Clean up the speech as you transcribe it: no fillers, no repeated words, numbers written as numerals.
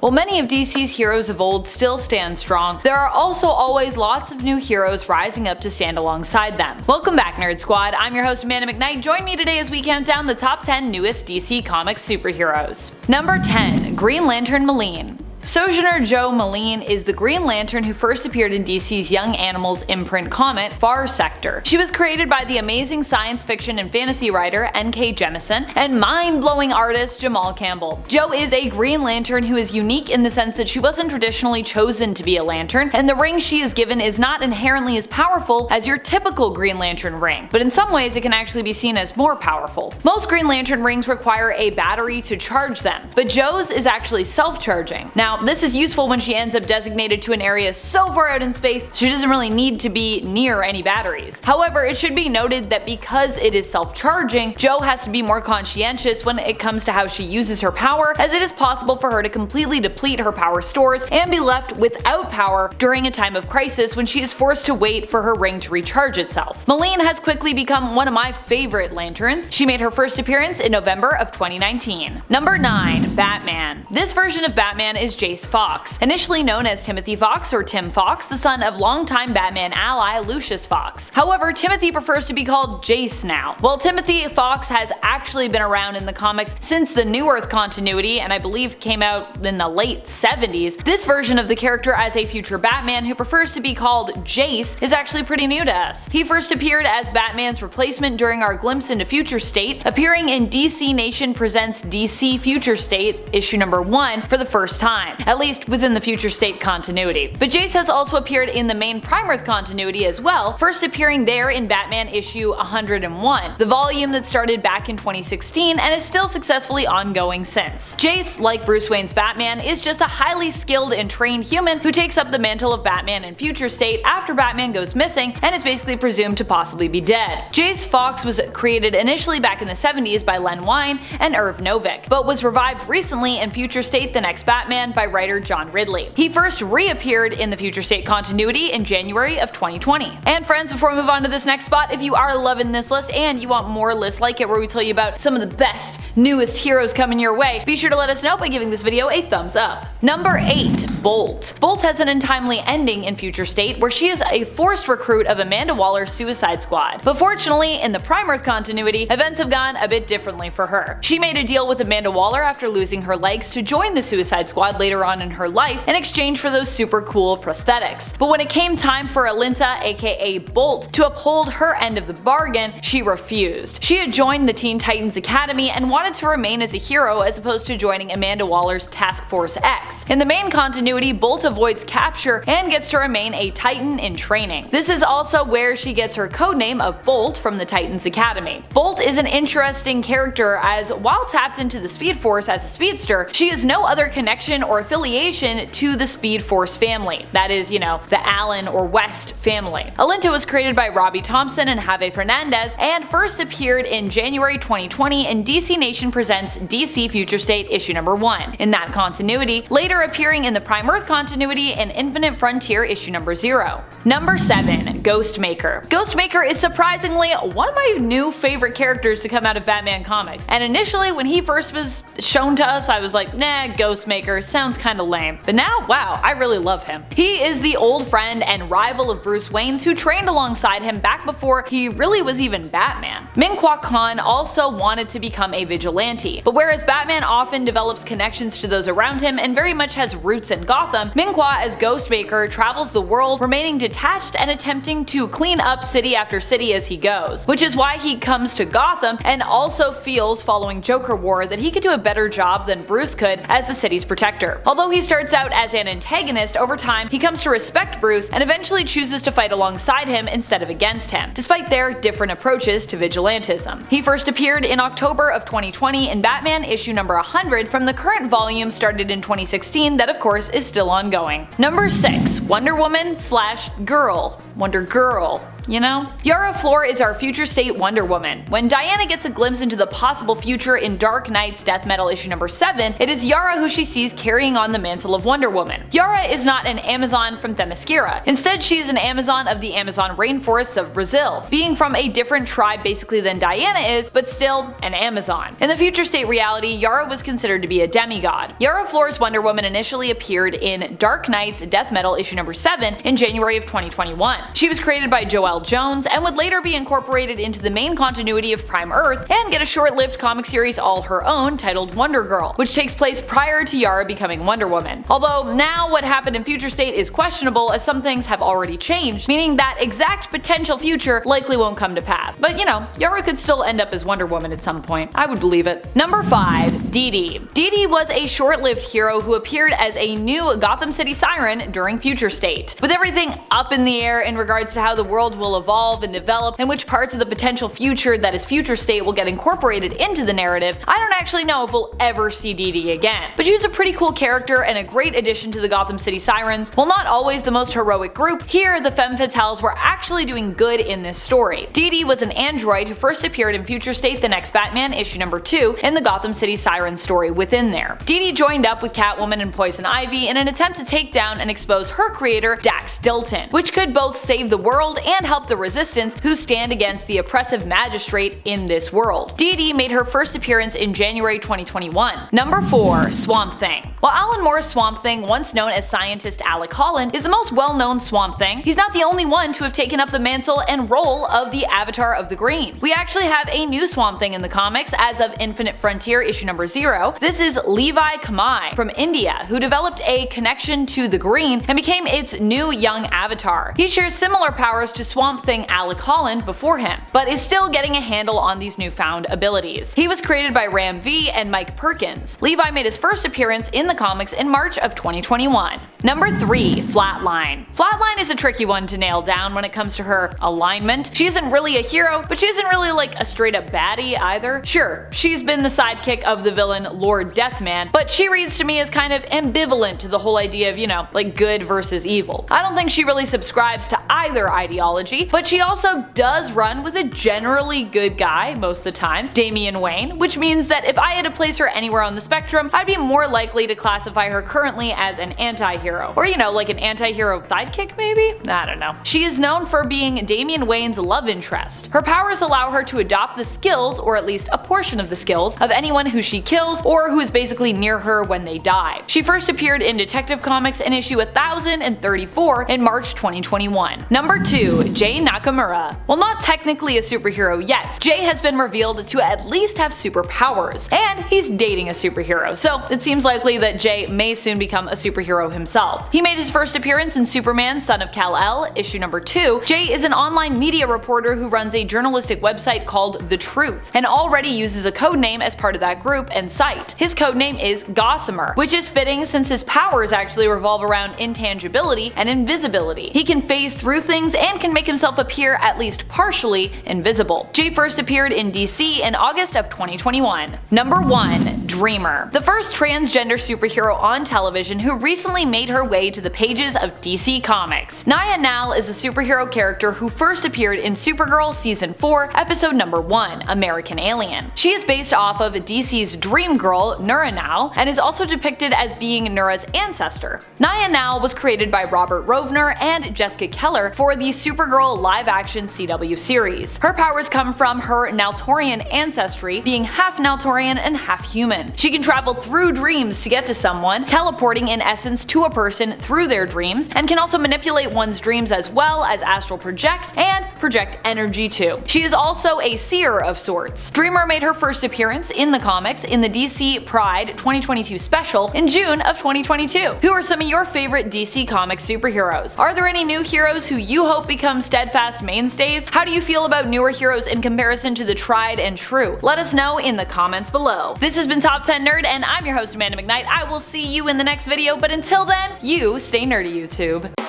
While many of DC's heroes of old still stand strong, there are also always lots of new heroes rising up to stand alongside them. Welcome back, Nerd Squad. I'm your host Amanda McKnight. Join me today as we count down the top 10 newest DC Comics superheroes. Number 10. Green Lantern Mullein. Sojourner Joe Mullein is the Green Lantern who first appeared in DC's Young Animals imprint comic, Far Sector. She was created by the amazing science fiction and fantasy writer N.K. Jemisin and mind-blowing artist Jamal Campbell. Jo is a Green Lantern who is unique in the sense that she wasn't traditionally chosen to be a lantern, and the ring she is given is not inherently as powerful as your typical Green Lantern ring, but in some ways it can actually be seen as more powerful. Most Green Lantern rings require a battery to charge them, but Jo's is actually self-charging. Now, this is useful when she ends up designated to an area so far out in space she doesn't really need to be near any batteries. However, it should be noted that because it is self-charging, Jo has to be more conscientious when it comes to how she uses her power, as it is possible for her to completely deplete her power stores and be left without power during a time of crisis when she is forced to wait for her ring to recharge itself. Mullein has quickly become one of my favorite lanterns. She made her first appearance in November of 2019. Number 9. Batman. This version of Batman is Jace Fox, initially known as Timothy Fox or Tim Fox, the son of longtime Batman ally Lucius Fox. However, Timothy prefers to be called Jace now. While Timothy Fox has actually been around in the comics since the New Earth continuity, and I believe came out in the late 70s, this version of the character as a future Batman who prefers to be called Jace is actually pretty new to us. He first appeared as Batman's replacement during our glimpse into Future State, appearing in DC Nation Presents DC Future State issue number 1 for the first time, at least within the Future State continuity. But Jace has also appeared in the main Prime Earth continuity as well, first appearing there in Batman issue 101, the volume that started back in 2016 and is still successfully ongoing since. Jace, like Bruce Wayne's Batman, is just a highly skilled and trained human who takes up the mantle of Batman in Future State after Batman goes missing and is basically presumed to possibly be dead. Jace Fox was created initially back in the 70s by Len Wein and Irv Novick, but was revived recently in Future State: The Next Batman by writer John Ridley. He first reappeared in the Future State continuity in January of 2020. And friends, before we move on to this next spot, if you are loving this list and you want more lists like it where we tell you about some of the best, newest heroes coming your way, be sure to let us know by giving this video a thumbs up. Number 8. Bolt. Bolt has an untimely ending in Future State where she is a forced recruit of Amanda Waller's Suicide Squad. But fortunately, in the Prime Earth continuity, events have gone a bit differently for her. She made a deal with Amanda Waller after losing her legs to join the Suicide Squad later on in her life in exchange for those super cool prosthetics. But when it came time for Alinta, aka Bolt, to uphold her end of the bargain, she refused. She had joined the Teen Titans Academy and wanted to remain as a hero as opposed to joining Amanda Waller's Task Force X. In the main continuity, Bolt avoids capture and gets to remain a Titan in training. This is also where she gets her codename of Bolt from the Titans Academy. Bolt is an interesting character as, while tapped into the Speed Force as a speedster, she has no other connection or affiliation to the Speed Force family. That is, the Allen or West family. Alinta was created by Robbie Thompson and Javier Fernandez and first appeared in January 2020 in DC Nation Presents DC Future State issue number 1. In that continuity, later appearing in the Prime Earth continuity in Infinite Frontier issue number 0. Number 7. Ghostmaker. Ghostmaker is surprisingly one of my new favorite characters to come out of Batman comics, and initially when he first was shown to us I was like, nah, Ghostmaker sounds kinda lame. But now, wow, I really love him. He is the old friend and rival of Bruce Wayne's who trained alongside him back before he really was even Batman. Min-Kwa Khan also wanted to become a vigilante, but whereas Batman often develops connections to those around him and very much has roots in Gotham, Min-Kwa as Ghostmaker travels the world remaining detached and attempting to clean up city after city as he goes, which is why he comes to Gotham and also feels following Joker War that he could do a better job than Bruce could as the city's protector. Although he starts out as an antagonist, over time he comes to respect Bruce and eventually chooses to fight alongside him instead of against him, despite their different approaches to vigilantism. He first appeared in October of 2020 in Batman issue number 100 from the current volume started in 2016 that of course is still ongoing. Number 6. Wonder Woman / Girl. Wonder Girl. you know? Yara Flor is our future state Wonder Woman. When Diana gets a glimpse into the possible future in Dark Knight's Death Metal issue number 7, it is Yara who she sees carrying on the mantle of Wonder Woman. Yara is not an Amazon from Themyscira. Instead, she is an Amazon of the Amazon rainforests of Brazil, being from a different tribe basically than Diana is, but still an Amazon. In the future state reality, Yara was considered to be a demigod. Yara Flor's Wonder Woman initially appeared in Dark Knight's Death Metal issue number 7 in January of 2021. She was created by Joelle Jones and would later be incorporated into the main continuity of Prime Earth and get a short-lived comic series all her own titled Wonder Girl, which takes place prior to Yara becoming Wonder Woman. Although now what happened in future state is questionable, as some things have already changed, meaning that exact potential future likely won't come to pass. But you know, Yara could still end up as Wonder Woman at some point. I would believe it. Number 5. Dee-Dee. Dee-Dee was a short-lived hero who appeared as a new Gotham City siren during future state. With everything up in the air in regards to how the world will evolve and develop and which parts of the potential future that is future state will get incorporated into the narrative, I don't actually know if we'll ever see Dee-Dee again. But she was a pretty cool character and a great addition to the Gotham City Sirens. While not always the most heroic group, here the Femme Fatales were actually doing good in this story. Dee-Dee was an android who first appeared in Future State The Next Batman issue number 2 in the Gotham City Sirens story within there. Dee-Dee joined up with Catwoman and Poison Ivy in an attempt to take down and expose her creator, Dax Dilton, which could both save the world and help the Resistance, who stand against the oppressive magistrate in this world. Dee-Dee made her first appearance in January 2021. Number 4. Swamp Thing. While Alan Moore's Swamp Thing, once known as scientist Alec Holland, is the most well-known Swamp Thing, he's not the only one to have taken up the mantle and role of the Avatar of the Green. We actually have a new Swamp Thing in the comics as of Infinite Frontier issue number 0. This is Levi Kamai from India, who developed a connection to the Green and became its new young avatar. He shares similar powers to Swamp Thing Alec Holland before him, but is still getting a handle on these newfound abilities. He was created by Ram V and Mike Perkins. Levi made his first appearance in the comics in March of 2021. Number 3. Flatline. Flatline is a tricky one to nail down when it comes to her alignment. She isn't really a hero, but she isn't really like a straight up baddie either. Sure, she's been the sidekick of the villain Lord Deathman, but she reads to me as kind of ambivalent to the whole idea of, you know, like good versus evil. I don't think she really subscribes to either ideology, but she also does run with a generally good guy most of the times, Damian Wayne, which means that if I had to place her anywhere on the spectrum, I'd be more likely to classify her currently as an anti-hero. Or, you know, like an anti-hero sidekick maybe? I don't know. She is known for being Damian Wayne's love interest. Her powers allow her to adopt the skills, or at least a portion of the skills, of anyone who she kills or who is basically near her when they die. She first appeared in Detective Comics in issue 1034 in March 2021. Number 2. Jay Nakamura. While not technically a superhero yet, Jay has been revealed to at least have superpowers, and he's dating a superhero, so it seems likely that Jay may soon become a superhero himself. He made his first appearance in Superman Son of Kal-El issue number 2. Jay is an online media reporter who runs a journalistic website called The Truth, and already uses a codename as part of that group and site. His codename is Gossamer, which is fitting since his powers actually revolve around intangibility and invisibility. He can phase through things and can make himself appear at least partially invisible. Jay first appeared in DC in August of 2021. Number 1. Dreamer. The first transgender superhero on television who recently made her way to the pages of DC Comics. Naya Nal is a superhero character who first appeared in Supergirl Season 4, Episode number 1, American Alien. She is based off of DC's Dream Girl, Nura Nal, and is also depicted as being Nura's ancestor. Naya Nal was created by Robert Rovner and Jessica Keller for the Supergirl live-action CW series. Her powers come from her Naltorian ancestry, being half Naltorian and half human. She can travel through dreams to get to someone, teleporting in essence to a person through their dreams, and can also manipulate one's dreams as well as astral project and project energy too. She is also a seer of sorts. Dreamer made her first appearance in the comics in the DC Pride 2022 special in June of 2022. Who are some of your favorite DC Comics superheroes? Are there any new heroes who you hope become steadfast mainstays? How do you feel about newer heroes in comparison to the tried and true? Let us know in the comments below. This has been Top 10 Nerd, and I'm your host Amanda McKnight. I will see you in the next video, but until then, you stay nerdy, YouTube.